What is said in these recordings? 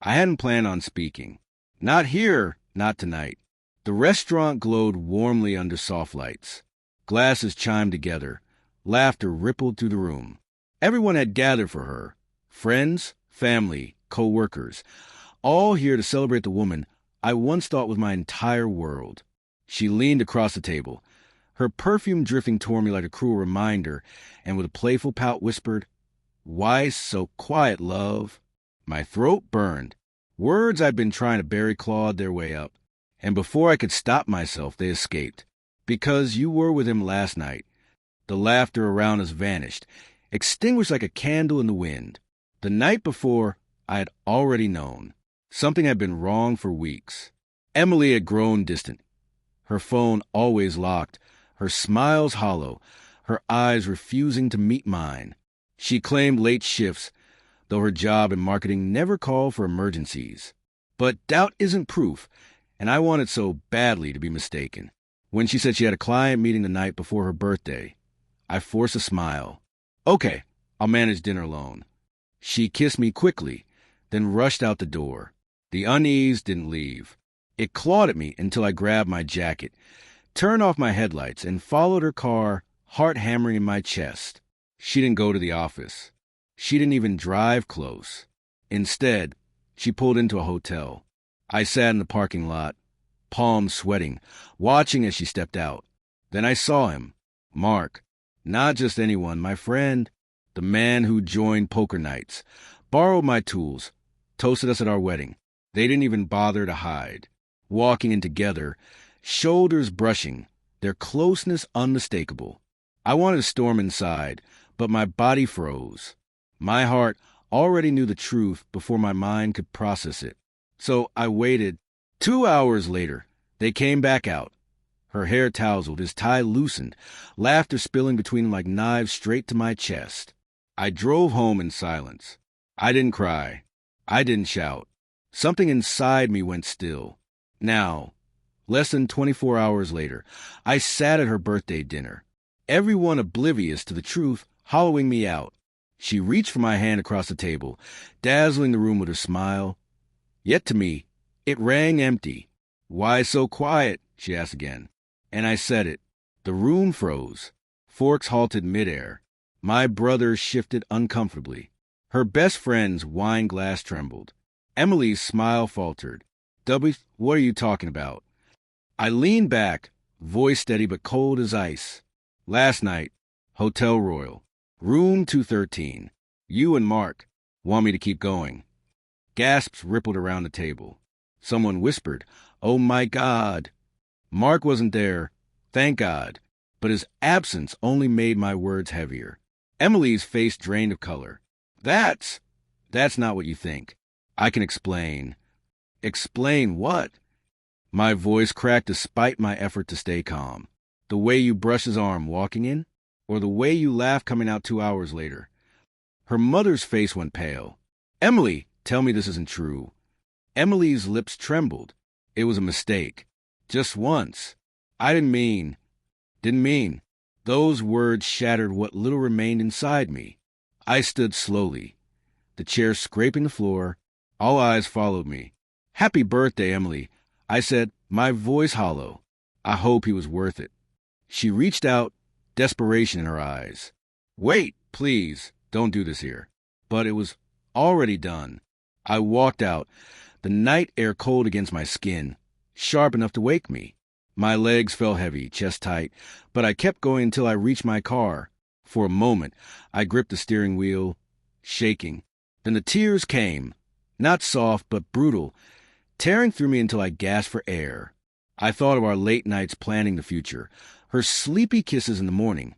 I hadn't planned on speaking. Not here, not tonight. The restaurant glowed warmly under soft lights. Glasses chimed together. Laughter rippled through the room. Everyone had gathered for her. Friends, family, co-workers. All here to celebrate the woman I once thought was my entire world. She leaned across the table. Her perfume drifting toward me like a cruel reminder, and with a playful pout whispered, "Why so quiet, love?" My throat burned. Words I'd been trying to bury clawed their way up, and before I could stop myself, they escaped. "Because you were with him last night." The laughter around us vanished, extinguished like a candle in the wind. The night before, I had already known. Something had been wrong for weeks. Emily had grown distant. Her phone always locked, her smiles hollow, her eyes refusing to meet mine. She claimed late shifts, though her job in marketing never called for emergencies. But doubt isn't proof, and I wanted so badly to be mistaken. When she said she had a client meeting the night before her birthday, I forced a smile. "Okay, I'll manage dinner alone." She kissed me quickly, then rushed out the door. The unease didn't leave. It clawed at me until I grabbed my jacket, turned off my headlights, and followed her car, heart hammering in my chest. She didn't go to the office. She didn't even drive close. Instead, she pulled into a hotel. I sat in the parking lot, palms sweating, watching as she stepped out. Then I saw him, Mark. Not just anyone, my friend. The man who joined poker nights, borrowed my tools, toasted us at our wedding. They didn't even bother to hide. Walking in together, shoulders brushing, their closeness unmistakable. I wanted to storm inside, but my body froze. My heart already knew the truth before my mind could process it. So I waited. 2 hours later, they came back out. Her hair tousled, his tie loosened, laughter spilling between them like knives straight to my chest. I drove home in silence. I didn't cry. I didn't shout. Something inside me went still. Now, less than 24 hours later, I sat at her birthday dinner, everyone oblivious to the truth, hollowing me out. She reached for my hand across the table, dazzling the room with her smile. Yet to me, it rang empty. "Why so quiet?" she asked again. And I said it. The room froze. Forks halted midair. My brother shifted uncomfortably. Her best friend's wine glass trembled. Emily's smile faltered. "W, what are you talking about?" I leaned back, voice steady but cold as ice. "Last night, Hotel Royal, room 213. You and Mark want me to keep going." Gasps rippled around the table. Someone whispered, "Oh my God." Mark wasn't there, thank God, but his absence only made my words heavier. Emily's face drained of color. That's not what you think. I can explain." "Explain what?" My voice cracked despite my effort to stay calm. "The way you brush his arm walking in? Or the way you laugh coming out 2 hours later?" Her mother's face went pale. "Emily, tell me this isn't true." Emily's lips trembled. "It was a mistake. Just once. I didn't mean. Those words shattered what little remained inside me. I stood slowly, the chair scraping the floor. All eyes followed me. "Happy birthday, Emily," I said, my voice hollow. I hope he was worth it. She reached out, desperation in her eyes. "Wait, please, don't do this here." But it was already done. I walked out, the night air cold against my skin, sharp enough to wake me. My legs felt heavy, chest tight, but I kept going until I reached my car. For a moment, I gripped the steering wheel, shaking. Then the tears came, not soft but brutal, tearing through me until I gasped for air. I thought of our late nights planning the future, her sleepy kisses in the morning,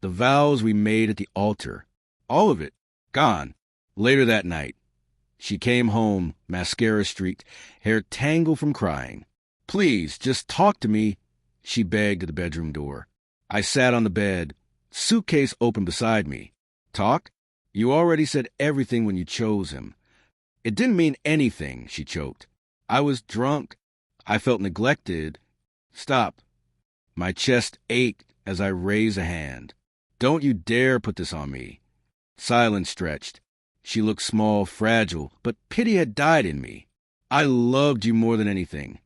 the vows we made at the altar. All of it, gone. Later that night, she came home, mascara streaked, hair tangled from crying. "Please, just talk to me," she begged at the bedroom door. I sat on the bed, suitcase open beside me. "Talk? You already said everything when you chose him." "It didn't mean anything," she choked. "I was drunk. I felt neglected." "Stop." My chest ached as I raised a hand. "Don't you dare put this on me." Silence stretched. She looked small, fragile, but pity had died in me. I loved you more than anything,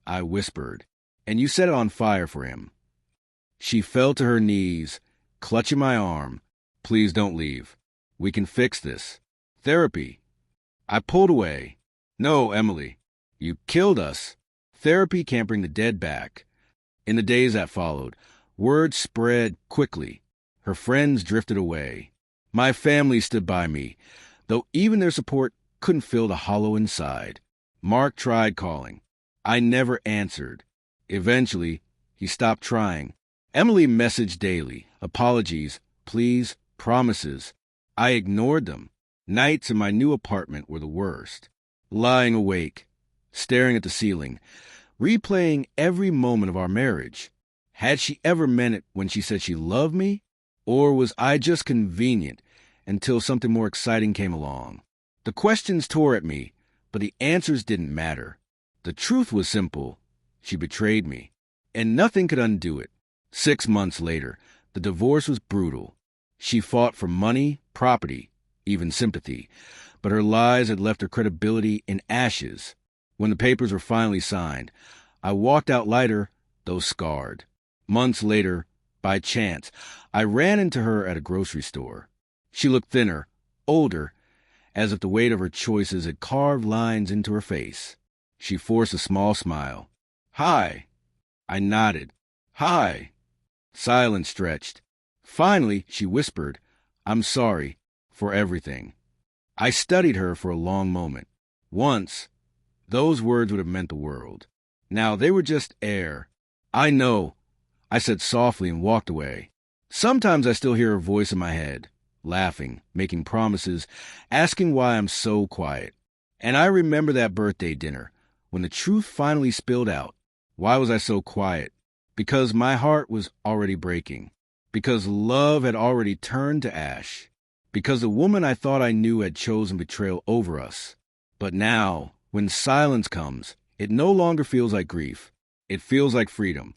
I whispered, and you set it on fire for him. She fell to her knees, clutching my arm. Please don't leave. We can fix this. Therapy. I pulled away. No, Emily. You killed us. Therapy can't bring the dead back. In the days that followed, word spread quickly. Her friends drifted away. My family stood by me, though even their support couldn't fill the hollow inside. Mark tried calling. I never answered. Eventually, he stopped trying. Emily messaged daily. Apologies, please, promises. I ignored them. Nights in my new apartment were the worst. Lying awake, staring at the ceiling, replaying every moment of our marriage. Had she ever meant it when she said she loved me? Or was I just convenient until something more exciting came along? The questions tore at me, but the answers didn't matter. The truth was simple. She betrayed me, and nothing could undo it. 6 months later, the divorce was brutal. She fought for money, property, even sympathy, but her lies had left her credibility in ashes. When the papers were finally signed, I walked out lighter, though scarred. Months later, by chance, I ran into her at a grocery store. She looked thinner, older, as if the weight of her choices had carved lines into her face. She forced a small smile. Hi. I nodded. Hi. Silence stretched. Finally, she whispered, I'm sorry for everything. I studied her for a long moment. Once, those words would have meant the world. Now they were just air. I know, I said softly and walked away. Sometimes I still hear her voice in my head, laughing, making promises, asking why I'm so quiet. And I remember that birthday dinner, when the truth finally spilled out. Why was I so quiet? Because my heart was already breaking. Because love had already turned to ash. Because the woman I thought I knew had chosen betrayal over us. But now, when silence comes, it no longer feels like grief. It feels like freedom.